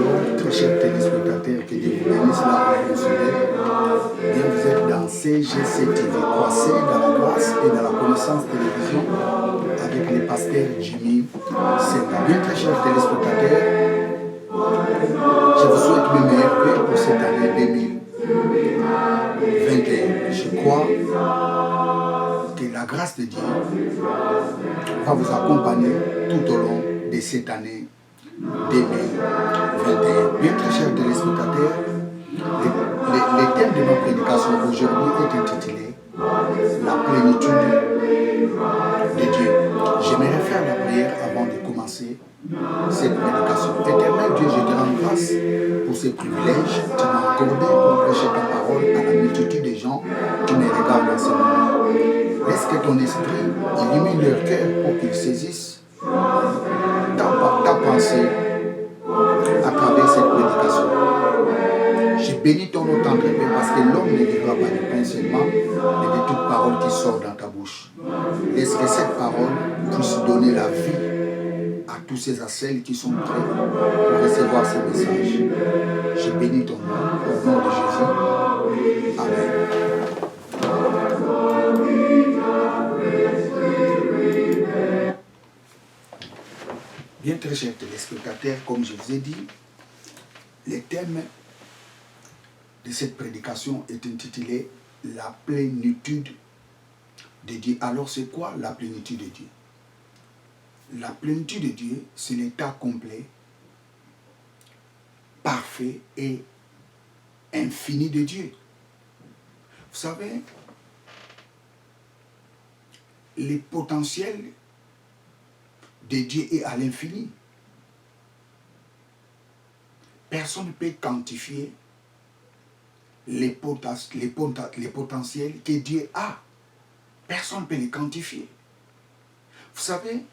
Shalom, très chers téléspectateurs, que Dieu vous bénisse là où vous êtes. Bien, vous êtes dans CGC TV, croissez dans la grâce et dans la connaissance télévision avec les pasteurs Jimmy Senga. Bien, très chers téléspectateurs, je vous souhaite mes meilleurs vœux pour cette année 2021. Je crois que la grâce de Dieu va vous accompagner tout au long de cette année 2021. Bien, très chers téléspectateurs, le thème de ma prédication aujourd'hui est intitulé La plénitude de Dieu. J'aimerais faire la prière avant de commencer cette prédication. Éternel Dieu, je te rends grâce pour ce privilège que tu m'as accordé pour prêcher ta parole à la multitude de gens qui me regardent en ce moment. Laisse que ton esprit illumine leur cœur pour qu'ils saisissent ta pensée à travers cette prédication. Je bénis ton nom tendre Père parce que l'homme ne vivra pas de pain seulement, mais de toute parole qui sort dans ta bouche. Laisse que cette parole puisse donner la vie à tous ces à celles qui sont prêts pour recevoir ces messages. Je bénis ton nom au nom de Jésus. Amen. Bien, très chers téléspectateurs, comme je vous ai dit, le thème de cette prédication est intitulé La plénitude de Dieu. Alors, c'est quoi la plénitude de Dieu? La plénitude de Dieu, c'est l'état complet, parfait et infini de Dieu. Vous savez, le potentiel de Dieu est à l'infini. Personne ne peut quantifier les potentiels que Dieu a. Personne ne peut les quantifier. Vous savez,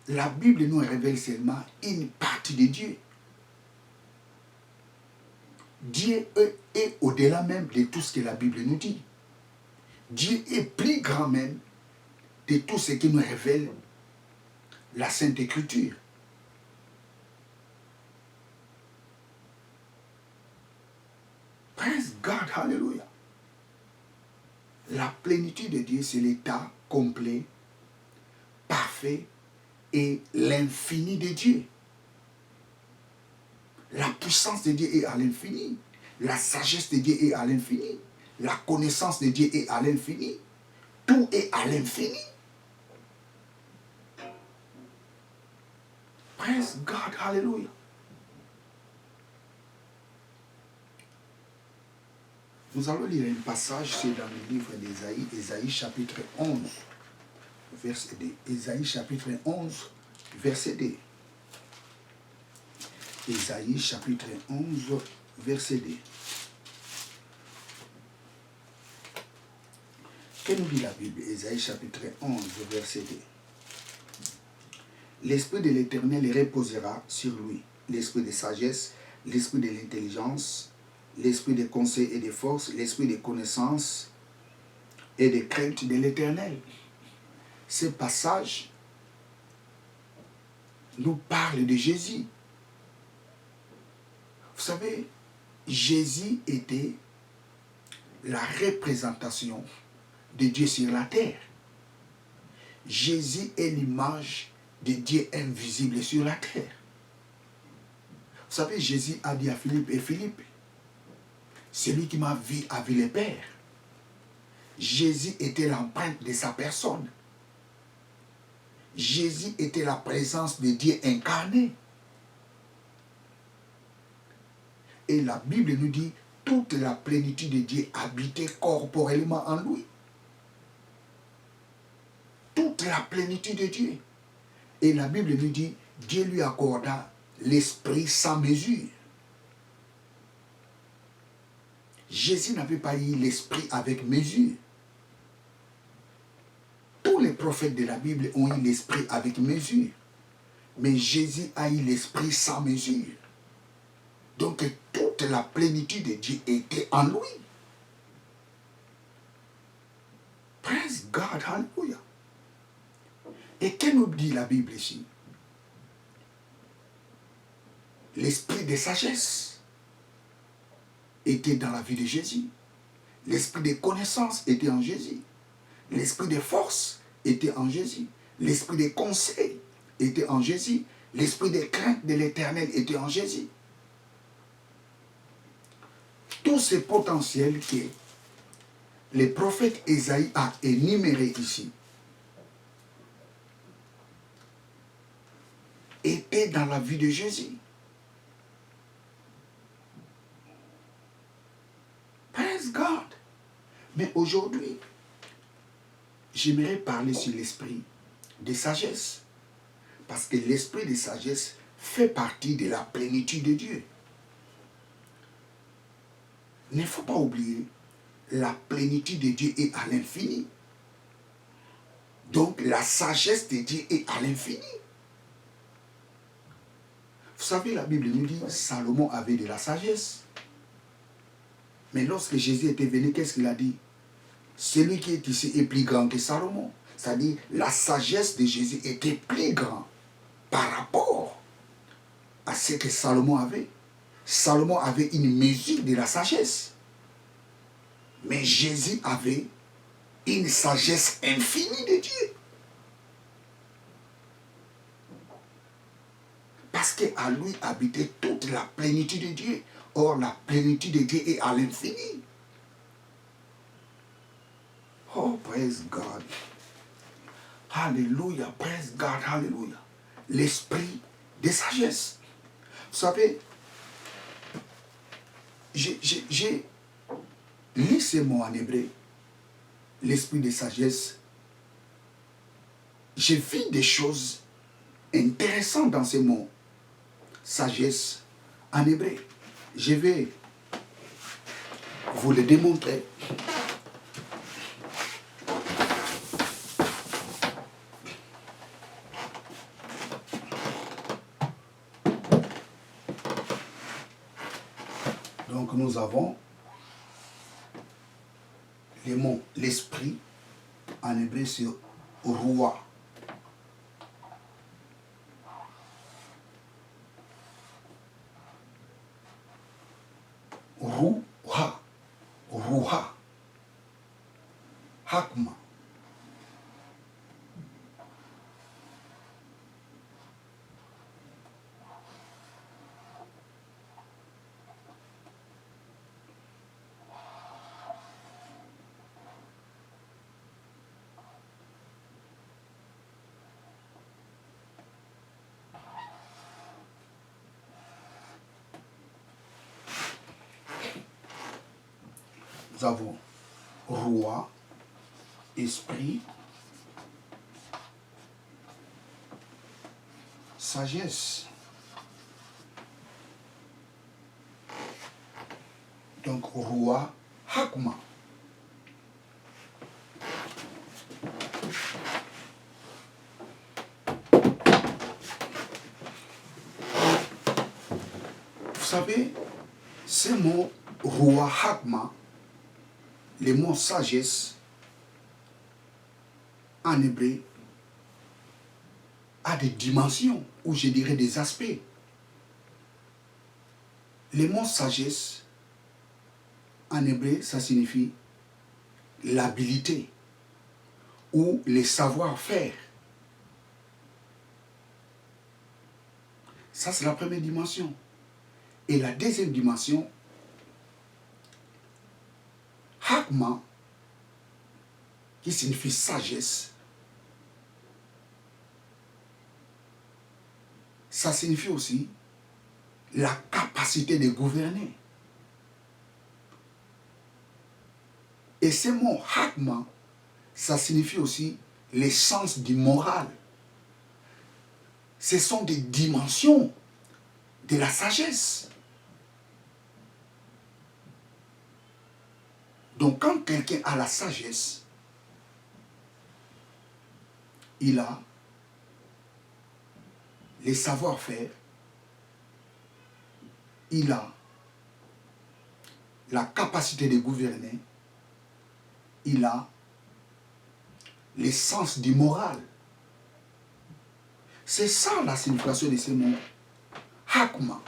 la Bible nous révèle seulement une partie de Dieu. Dieu est au-delà même de tout ce que la Bible nous dit. Dieu est plus grand même de tout ce qui nous révèle la Sainte Écriture. Praise God, hallelujah. La plénitude de Dieu, c'est l'état complet, parfait et l'infini de Dieu. La puissance de Dieu est à l'infini. La sagesse de Dieu est à l'infini. La connaissance de Dieu est à l'infini. Tout est à l'infini. Praise God, hallelujah. Nous allons lire un passage, c'est dans le livre d'Ésaïe, Ésaïe chapitre 11, verset 2. Ésaïe chapitre 11, verset 2. Ésaïe chapitre 11, verset 2. Que nous dit la Bible? Ésaïe chapitre 11, verset 2. L'Esprit de l'Éternel reposera sur lui, l'Esprit de sagesse, l'Esprit de l'intelligence, l'Esprit de conseil et de force, l'Esprit de connaissance et de crainte de l'Éternel. Ce passage nous parle de Jésus. Vous savez, Jésus était la représentation de Dieu sur la terre. Jésus est l'image de Dieu invisible sur la terre. Vous savez, Jésus a dit à Philippe, et Philippe, celui qui m'a vu a vu le Père. Jésus était l'empreinte de sa personne. Jésus était la présence de Dieu incarné. Et la Bible nous dit, toute la plénitude de Dieu habitait corporellement en lui. Toute la plénitude de Dieu. Et la Bible nous dit, Dieu lui accorda l'esprit sans mesure. Jésus n'avait pas eu l'esprit avec mesure. Tous les prophètes de la Bible ont eu l'esprit avec mesure. Mais Jésus a eu l'esprit sans mesure. Donc toute la plénitude de Dieu était en lui. Praise God, hallelujah. Et que nous dit la Bible ici? l'esprit de sagesse était dans la vie de Jésus. L'esprit de connaissance était en Jésus. L'esprit de force était en Jésus. L'esprit de conseil était en Jésus. L'esprit de crainte de l'Éternel était en Jésus. Tous ces potentiels que le prophète Ésaïe a énumérés ici étaient dans la vie de Jésus. Praise God. Mais aujourd'hui, j'aimerais parler sur l'esprit de sagesse. Parce que l'esprit de sagesse fait partie de la plénitude de Dieu. Il ne faut pas oublier, la plénitude de Dieu est à l'infini. Donc la sagesse de Dieu est à l'infini. Vous savez, la Bible nous dit, Salomon avait de la sagesse. Mais lorsque Jésus était venu, qu'est-ce qu'il a dit? Celui qui est ici est plus grand que Salomon. C'est-à-dire, la sagesse de Jésus était plus grande par rapport à ce que Salomon avait. Salomon avait une mesure de la sagesse. Mais Jésus avait une sagesse infinie de Dieu. Parce qu'à lui habitait toute la plénitude de Dieu. Or, la plénitude de Dieu est à l'infini. Oh, praise God. Alléluia, praise God, alléluia. L'esprit de sagesse. Vous savez, j'ai lu ces mots en hébreu, l'esprit de sagesse. J'ai vu des choses intéressantes dans ces mots. Sagesse en hébreu. Je vais vous le démontrer. Donc nous avons les mots l'esprit en hébreu sur roi. Ruha, ruha, hakma. Nous avons roi, esprit, sagesse. Donc roi, hakma. Vous savez, ces mots roi, hakma, les mots sagesse en hébreu a des dimensions, ou je dirais des aspects. Les mots sagesse en hébreu, ça signifie l'habilité ou le savoir-faire. Ça, c'est la première dimension. Et la deuxième dimension, hakma, qui signifie sagesse, ça signifie aussi la capacité de gouverner. Et ce mot hakma, ça signifie aussi l'essence du moral. Ce sont des dimensions de la sagesse. Donc quand quelqu'un a la sagesse, il a les savoir-faire, il a la capacité de gouverner, il a l'essence du moral. C'est ça la signification de ces mots. Hakma,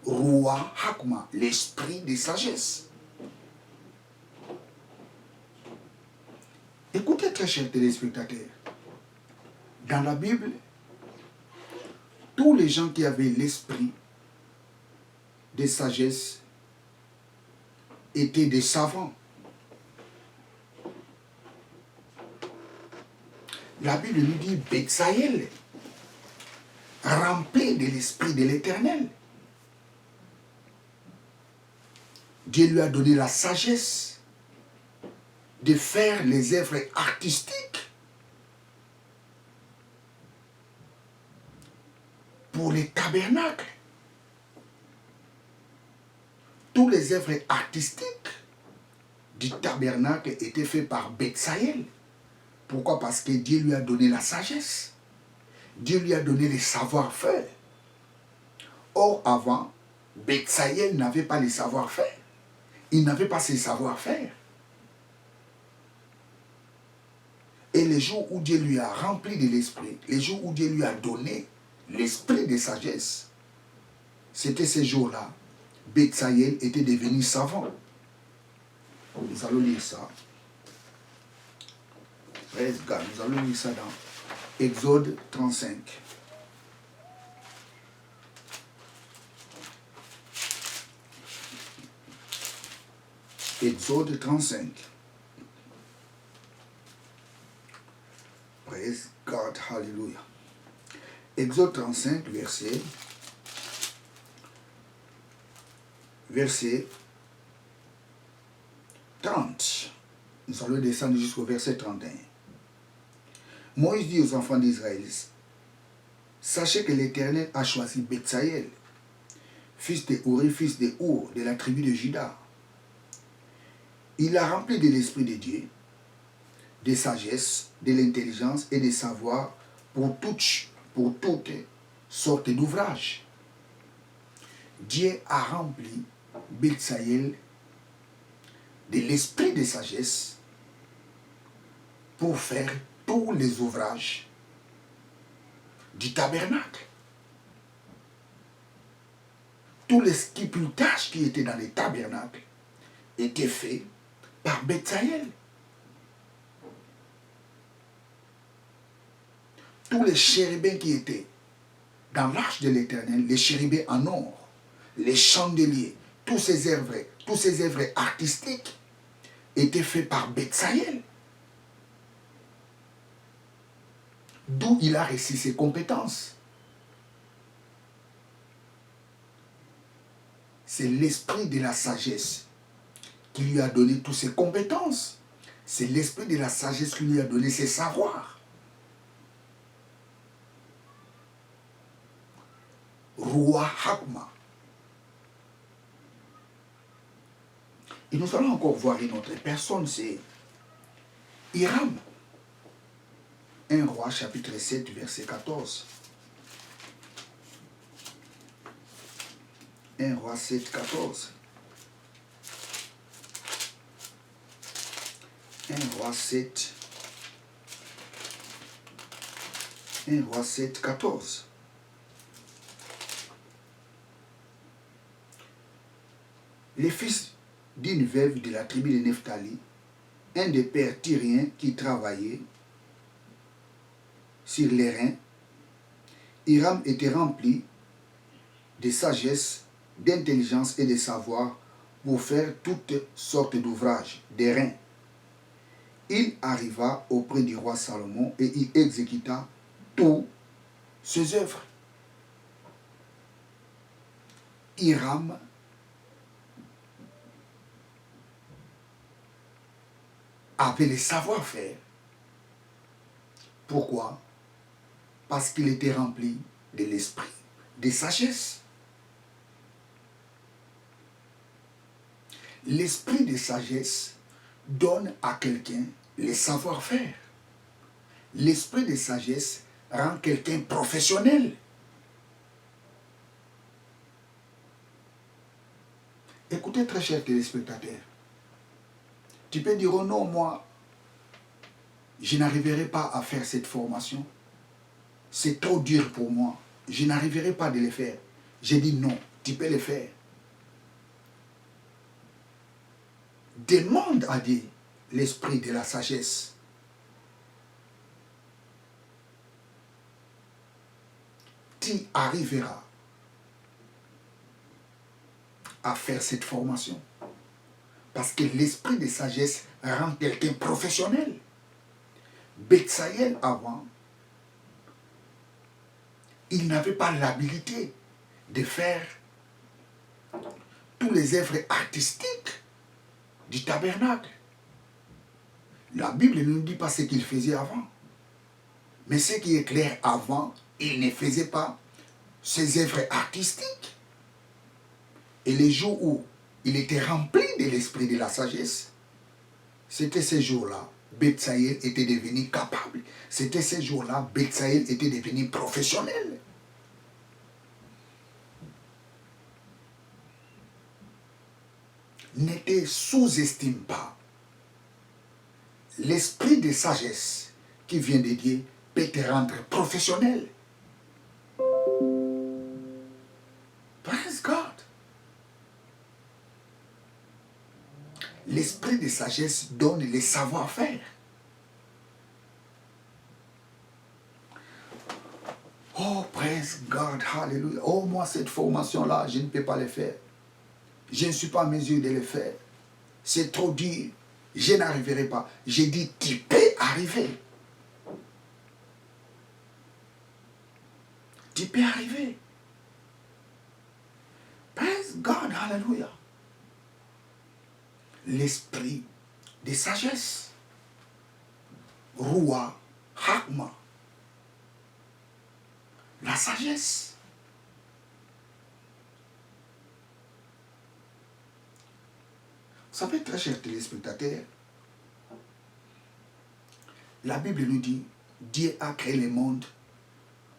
Roi Hakma, l'esprit de sagesse. Écoutez, très chers téléspectateurs, dans la Bible, tous les gens qui avaient l'esprit de sagesse étaient des savants. La Bible nous dit Betsaël, rempli de l'esprit de l'Éternel. Dieu lui a donné la sagesse de faire les œuvres artistiques pour les tabernacles. Tous les œuvres artistiques du tabernacle étaient faits par Betsaël. Pourquoi? Parce que Dieu lui a donné la sagesse. Dieu lui a donné les savoir-faire. Or, avant, Betsaël n'avait pas les savoir-faire. Il n'avait pas ses savoir-faire. Et les jours où Dieu lui a rempli de l'esprit, les jours où Dieu lui a donné l'esprit de sagesse, c'était ces jours-là. Betsaël était devenu savant. Nous allons lire ça. Nous allons lire ça dans Exode 35. Exode 35. Praise God, hallelujah. Exode 35, verset 30. Nous allons descendre jusqu'au verset 31. Moïse dit aux enfants d'Israël, sachez que l'Éternel a choisi Betsaël, fils de Uri, fils de Our, de la tribu de Juda. Il a rempli de l'Esprit de Dieu, de sagesse, de l'intelligence et de savoir pour toutes sortes d'ouvrages. Dieu a rempli Betsaël de l'esprit de sagesse pour faire tous les ouvrages du tabernacle. Tous les sculptages qui étaient dans les tabernacles étaient faits par Betsaël. Tous les chérubins qui étaient dans l'arche de l'Éternel, les chérubins en or, les chandeliers, tous ces œuvres artistiques étaient faits par Betsaël. D'où il a reçu ses compétences. C'est l'esprit de la sagesse qui lui a donné toutes ses compétences. C'est l'esprit de la sagesse qui lui a donné ses savoirs. Roi Hakma. Et nous allons encore voir une autre personne, c'est Hiram. 1 Roi chapitre 7 verset 14. 1 Roi 7, 14. 1 Roi 7. 1 Roi 7, 14. Les fils d'une veuve de la tribu de Nephtali, un des pères tyriens qui travaillait sur les reins, Hiram était rempli de sagesse, d'intelligence et de savoir pour faire toutes sortes d'ouvrages, des reins. Il arriva auprès du roi Salomon et il exécuta toutes ses œuvres. Hiram avait le savoir-faire. Pourquoi? Parce qu'il était rempli de l'esprit, de sagesse. L'esprit de sagesse donne à quelqu'un le savoir-faire. L'esprit de sagesse rend quelqu'un professionnel. Écoutez, très chers téléspectateurs, tu peux dire, oh non, moi, je n'arriverai pas à faire cette formation. C'est trop dur pour moi. Je n'arriverai pas à le faire. J'ai dit non, Tu peux le faire. Demande à Dieu l'esprit de la sagesse. Tu arriveras à faire cette formation. Parce que l'esprit de sagesse rend quelqu'un professionnel. Betsaïel, avant, il n'avait pas l'habilité de faire tous les œuvres artistiques du tabernacle. La Bible ne nous dit pas ce qu'il faisait avant. Mais ce qui est clair, avant, il ne faisait pas ces œuvres artistiques. Et les jours où il était rempli de l'esprit de la sagesse, c'était ces jours-là, Betsaïel était devenu capable. C'était ces jours-là, Betsaïel était devenu professionnel. Ne te sous-estime pas. L'esprit de sagesse qui vient de Dieu peut te rendre professionnel. Praise God. L'esprit de sagesse donne les savoir-faire. Oh, praise God, hallelujah. Oh, moi, cette formation-là, je ne peux pas le faire. Je ne suis pas en mesure de le faire. C'est trop dur. Je n'arriverai pas. J'ai dit, tu peux arriver. Tu peux arriver. Praise God, hallelujah. L'esprit de sagesse. Roua, Hakma. La sagesse. Vous savez, très chers téléspectateurs, la Bible nous dit, Dieu a créé le monde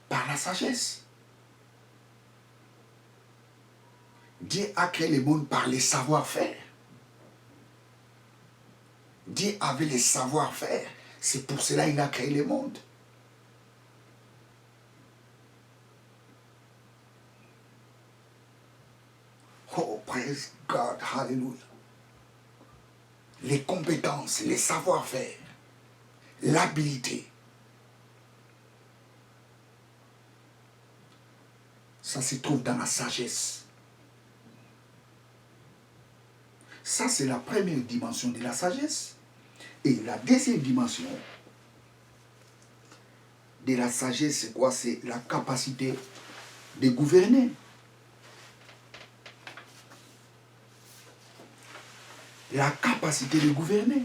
par la sagesse. Dieu a créé le monde par les savoir-faire. Dieu avait les savoir-faire. C'est pour cela qu'il a créé le monde. Oh, praise God, hallelujah. Les compétences, les savoir-faire, l'habilité. Ça se trouve dans la sagesse. Ça, c'est la première dimension de la sagesse. Et la deuxième dimension de la sagesse, c'est quoi? C'est la capacité de gouverner. La capacité de gouverner.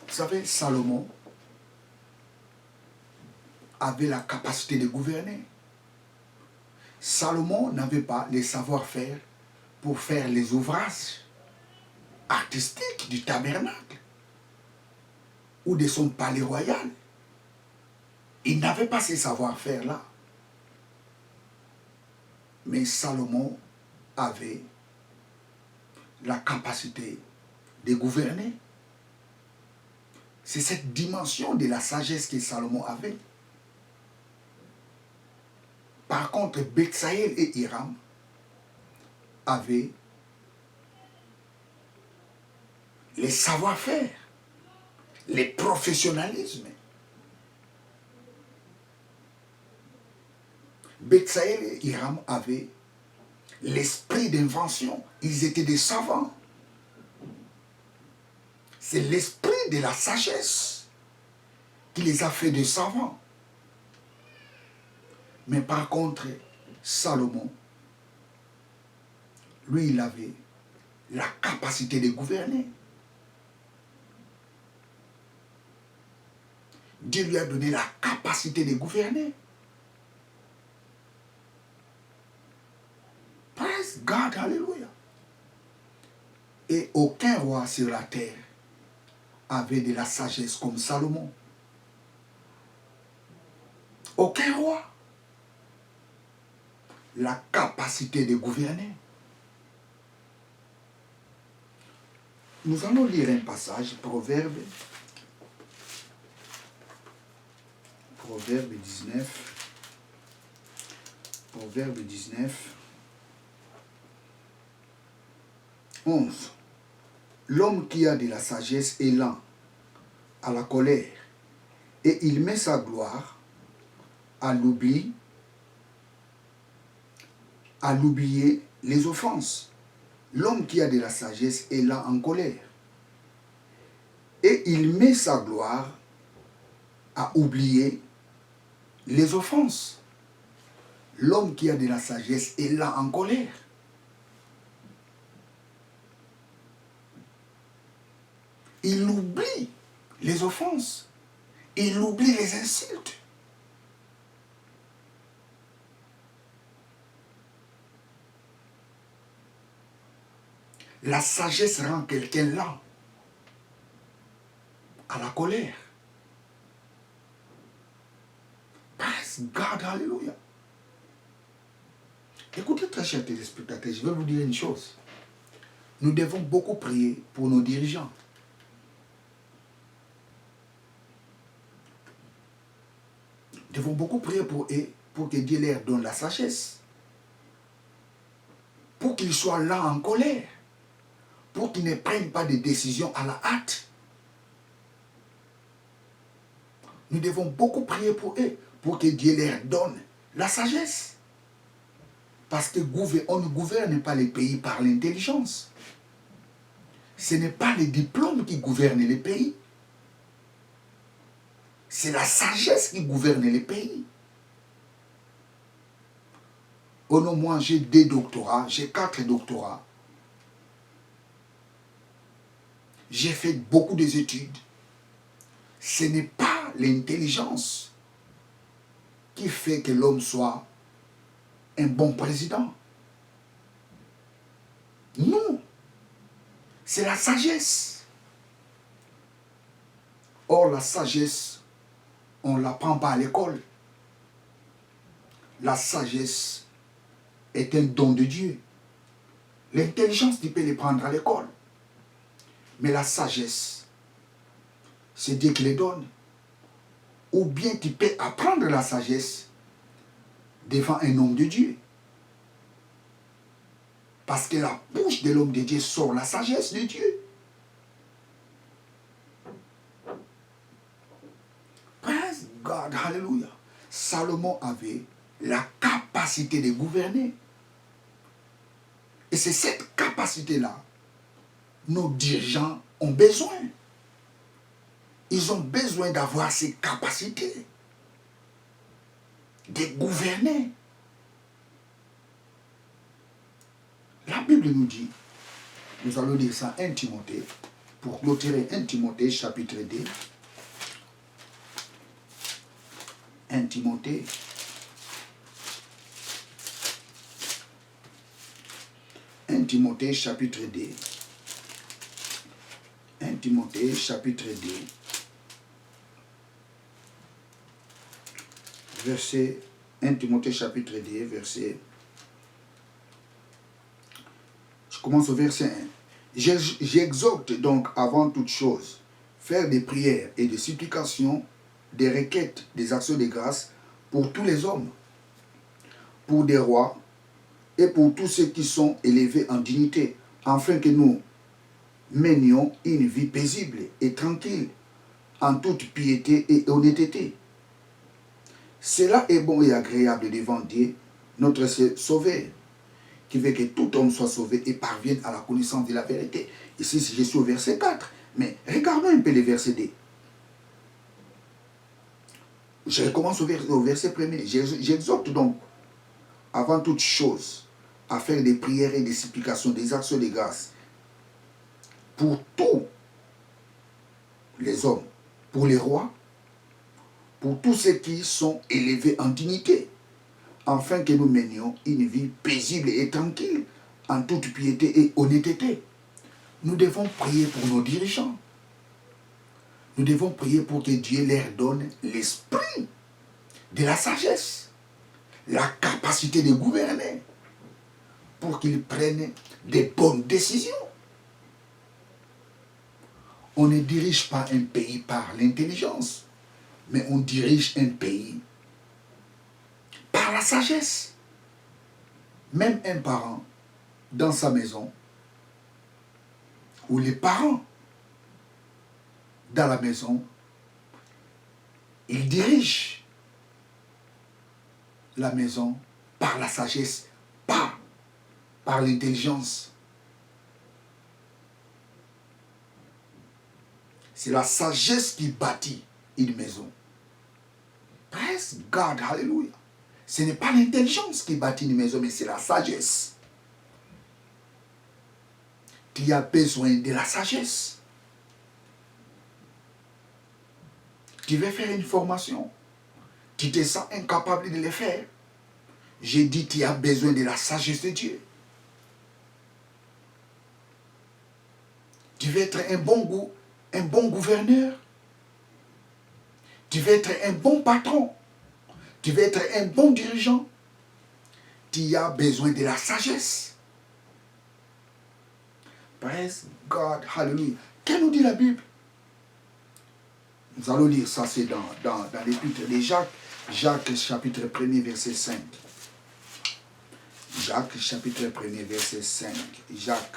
Vous savez, Salomon avait la capacité de gouverner. Salomon n'avait pas les savoir-faire pour faire les ouvrages artistiques du tabernacle ou de son palais royal. Il n'avait pas ces savoir-faire-là. Mais Salomon avait la capacité de gouverner. C'est cette dimension de la sagesse que Salomon avait. Par contre, Betsaïel et Hiram avaient les savoir-faire, les professionnalismes. Betsaïel et Hiram avaient l'esprit d'invention. Ils étaient des savants. C'est l'esprit de la sagesse qui les a fait des savants. Mais par contre, Salomon, lui, il avait la capacité de gouverner. Dieu lui a donné la capacité de gouverner. Praise God, hallelujah. Et aucun roi sur la terre avait de la sagesse comme Salomon. Aucun roi. La capacité de gouverner. Nous allons lire un passage, Proverbe 19. Proverbe 19, 11. L'homme qui a de la sagesse est lent à la colère, et il met sa gloire à l'oublier les offenses. L'homme qui a de la sagesse est lent en colère, et il met sa gloire à oublier les offenses. L'homme qui a de la sagesse est lent en colère. Il oublie les offenses. Il oublie les insultes. La sagesse rend quelqu'un lent à la colère. Praise God, hallelujah. Écoutez, très chers téléspectateurs, je vais vous dire une chose. Nous devons beaucoup prier pour nos dirigeants. Nous devons beaucoup prier pour eux, pour que Dieu leur donne la sagesse. Pour qu'ils soient lents en colère. Pour qu'ils ne prennent pas de décisions à la hâte. Nous devons beaucoup prier pour eux, pour que Dieu leur donne la sagesse. Parce qu'on ne gouverne pas les pays par l'intelligence. Ce n'est pas les diplômes qui gouvernent les pays. C'est la sagesse qui gouverne les pays. Oh non, moi j'ai 2 doctorats, j'ai 4 doctorats. J'ai fait beaucoup d'études. Ce n'est pas l'intelligence qui fait que l'homme soit un bon président. Non, c'est la sagesse. Or, la sagesse, on ne l'apprend pas à l'école. La sagesse est un don de Dieu. L'intelligence, tu peux les prendre à l'école. Mais la sagesse, c'est Dieu qui les donne. Ou bien tu peux apprendre la sagesse devant un homme de Dieu. Parce que la bouche de l'homme de Dieu sort la sagesse de Dieu. Praise God, hallelujah. Salomon avait la capacité de gouverner. Et c'est cette capacité-là, nos dirigeants ont besoin. Ils ont besoin d'avoir ces capacités de gouverner. La Bible nous dit, nous allons lire ça 1 Timothée, pour clôturer 1 Timothée chapitre 2. 1 Timothée. 1 Timothée chapitre 2. 1 Timothée chapitre 2. Verset 1 Timothée chapitre 2, verset. Je commence au verset 1. J'exhorte donc avant toute chose, faire des prières et des supplications, des requêtes, des actions de grâce pour tous les hommes, pour des rois et pour tous ceux qui sont élevés en dignité, afin que nous menions une vie paisible et tranquille, en toute piété et honnêteté. Cela est bon et agréable devant Dieu, notre Sauveur, qui veut que tout homme soit sauvé et parvienne à la connaissance de la vérité. Ici, je suis au verset 4. Mais regardons un peu les versets 2. Je recommence au verset 1er. J'exhorte donc, avant toute chose, à faire des prières et des supplications, des actions de grâce, pour tous les hommes, pour les rois, pour tous ceux qui sont élevés en dignité, afin que nous menions une vie paisible et tranquille, en toute piété et honnêteté. Nous devons prier pour nos dirigeants. Nous devons prier pour que Dieu leur donne l'esprit de la sagesse, la capacité de gouverner, pour qu'ils prennent des bonnes décisions. On ne dirige pas un pays par l'intelligence, mais on dirige un pays par la sagesse. même un parent dans sa maison, ou les parents dans la maison, ils dirigent la maison par la sagesse, pas par l'intelligence. C'est la sagesse qui bâtit une maison. Praise God, hallelujah. Ce n'est pas l'intelligence qui bâtit une maison, mais c'est la sagesse. Tu as besoin de la sagesse. Tu veux faire une formation, tu te sens incapable de le faire. J'ai dit, tu as besoin de la sagesse de Dieu. Tu veux être un bon gouverneur. Tu veux être un bon patron. Tu veux être un bon dirigeant. Tu as besoin de la sagesse. Praise God, hallelujah. Qu'est-ce que nous dit la Bible? Nous allons lire ça, c'est dans l'épître de Jacques. Jacques chapitre 1er, verset 5. Jacques chapitre 1er, verset 5. Jacques.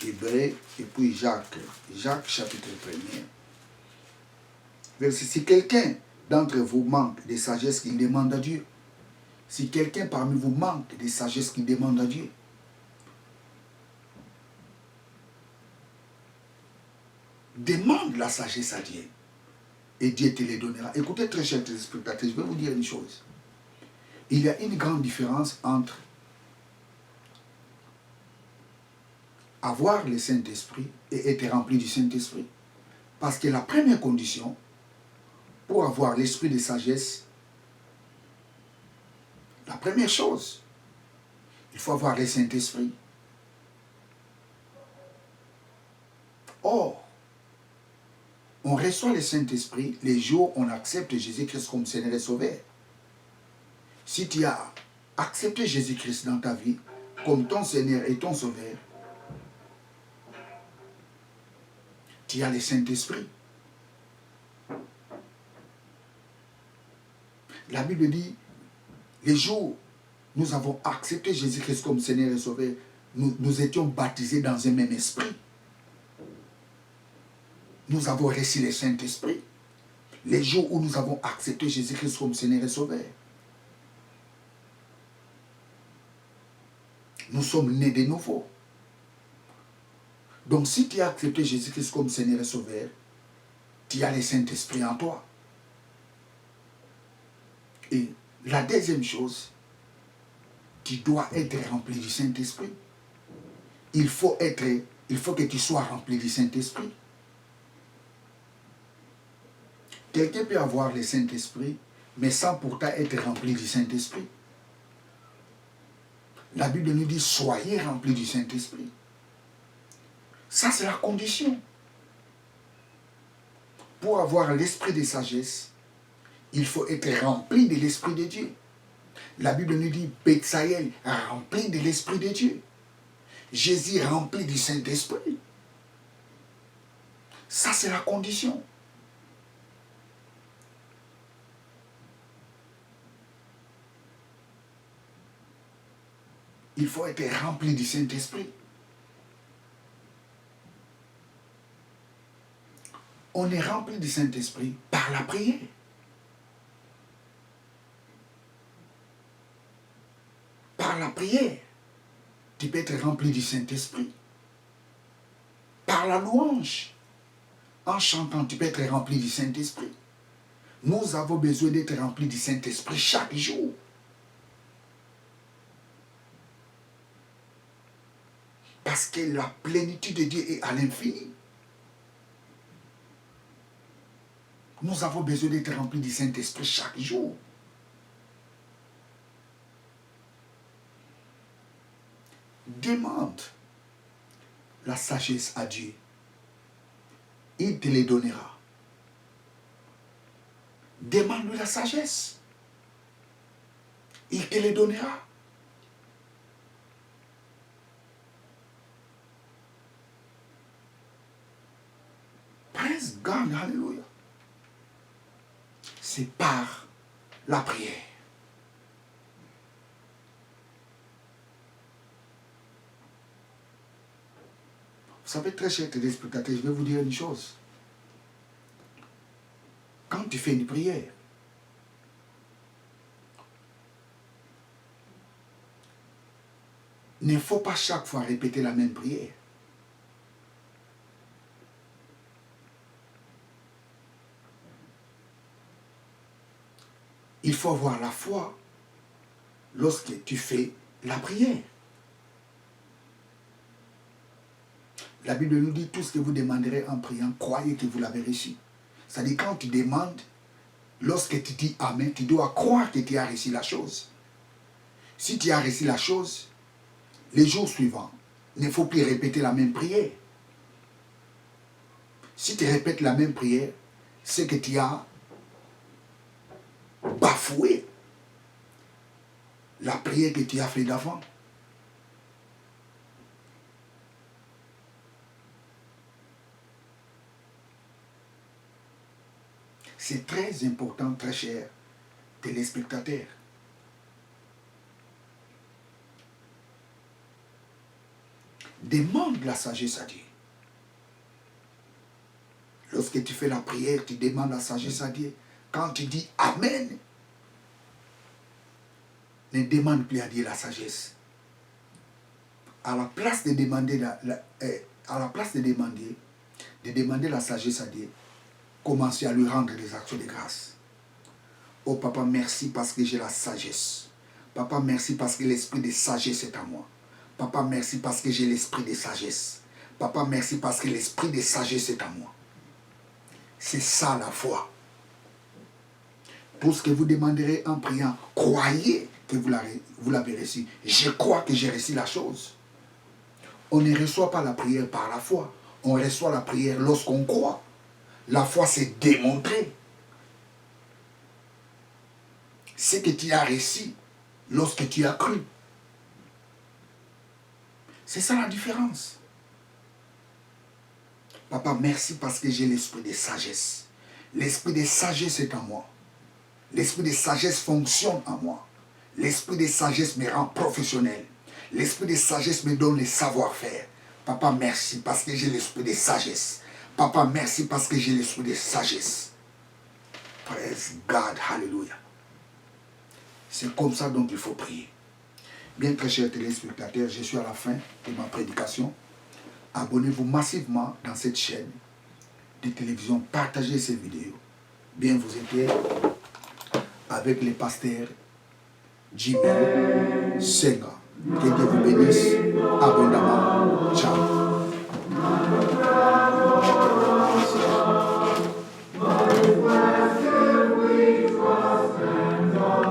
Hébreu et puis Jacques. Jacques chapitre 1er. Verset, si quelqu'un d'entre vous manque de sagesse, qu'il demande à Dieu. Si quelqu'un parmi vous manque de sagesse, qu'il demande à Dieu. Demande la sagesse à Dieu. Et Dieu te les donnera. Écoutez, très chers téléspectateurs, je vais vous dire une chose. Il y a une grande différence entre avoir le Saint-Esprit et être rempli du Saint-Esprit. Parce que la première condition pour avoir l'esprit de sagesse, la première chose, il faut avoir le Saint-Esprit. Or, on reçoit le Saint-Esprit les jours où on accepte Jésus-Christ comme Seigneur et Sauveur. Si tu as accepté Jésus-Christ dans ta vie comme ton Seigneur et ton Sauveur, tu as le Saint-Esprit. La Bible dit, les jours où nous avons accepté Jésus-Christ comme Seigneur et Sauveur, nous étions baptisés dans un même esprit. Nous avons reçu le Saint-Esprit. Les jours où nous avons accepté Jésus-Christ comme Seigneur et Sauveur. Nous sommes nés de nouveau. Donc si tu as accepté Jésus-Christ comme Seigneur et Sauveur, tu as le Saint-Esprit en toi. Et la deuxième chose, tu dois être rempli du Saint-Esprit. Il faut que tu sois rempli du Saint-Esprit. Quelqu'un peut avoir le Saint-Esprit, mais sans pourtant être rempli du Saint-Esprit. La Bible nous dit, soyez remplis du Saint-Esprit. Ça, c'est la condition. Pour avoir l'esprit de sagesse, il faut être rempli de l'Esprit de Dieu. La Bible nous dit, Betsaël rempli de l'Esprit de Dieu. Jésus rempli du Saint-Esprit. Ça, c'est la condition. Il faut être rempli du Saint-Esprit. On est rempli du Saint-Esprit par la prière. Par la prière, tu peux être rempli du Saint-Esprit. Par la louange, en chantant, tu peux être rempli du Saint-Esprit. Nous avons besoin d'être remplis du Saint-Esprit chaque jour. Parce que la plénitude de Dieu est à l'infini. Nous avons besoin d'être remplis du Saint-Esprit chaque jour. Demande la sagesse à Dieu. Il te les donnera. Demande-lui la sagesse. Il te les donnera. Praise God, hallelujah. C'est par la prière. savez, très chers téléspectateurs, je vais vous dire une chose. Quand tu fais une prière, il ne faut pas chaque fois répéter la même prière. Il faut avoir la foi lorsque tu fais la prière. La Bible nous dit tout ce que vous demanderez en priant, croyez que vous l'avez reçu. C'est-à-dire quand tu demandes, lorsque tu dis Amen, tu dois croire que tu as reçu la chose. Si tu as reçu la chose, les jours suivants, il ne faut plus répéter la même prière. Si tu répètes la même prière, c'est que tu as bafoué la prière que tu as fait d'avant. C'est très important, très cher téléspectateurs. Demande la sagesse à Dieu. Lorsque tu fais la prière, tu demandes la sagesse à Dieu. Quand tu dis Amen, ne demande plus à Dieu la sagesse. À la place de demander la sagesse à Dieu, commencez à lui rendre des actions de grâce. Oh papa, merci parce que j'ai la sagesse. Papa, merci parce que l'esprit de sagesse est en moi. Papa, merci parce que j'ai l'esprit de sagesse. Papa, merci parce que l'esprit de sagesse est en moi. C'est ça la foi. Tout ce que vous demanderez en priant, croyez que vous l'avez reçu. Je crois que j'ai reçu la chose. On ne reçoit pas la prière par la foi. On reçoit la prière lorsqu'on croit. La foi, c'est démontrer ce que tu as reçu lorsque tu as cru. C'est ça la différence. Papa, merci parce que j'ai l'esprit de sagesse. L'esprit de sagesse est en moi. L'esprit de sagesse fonctionne en moi. L'esprit de sagesse me rend professionnel. L'esprit de sagesse me donne le savoir-faire. Papa, merci parce que j'ai l'esprit de sagesse. Papa, merci parce que j'ai l'esprit de sagesse. Praise God, hallelujah. C'est comme ça dont il faut prier. Bien, très chers téléspectateurs, je suis à la fin de ma prédication. Abonnez-vous massivement dans cette chaîne de télévision. Partagez ces vidéos. Bien, vous étiez avec les pasteurs Jimmy Senga. Que Dieu vous bénisse abondamment. Ciao.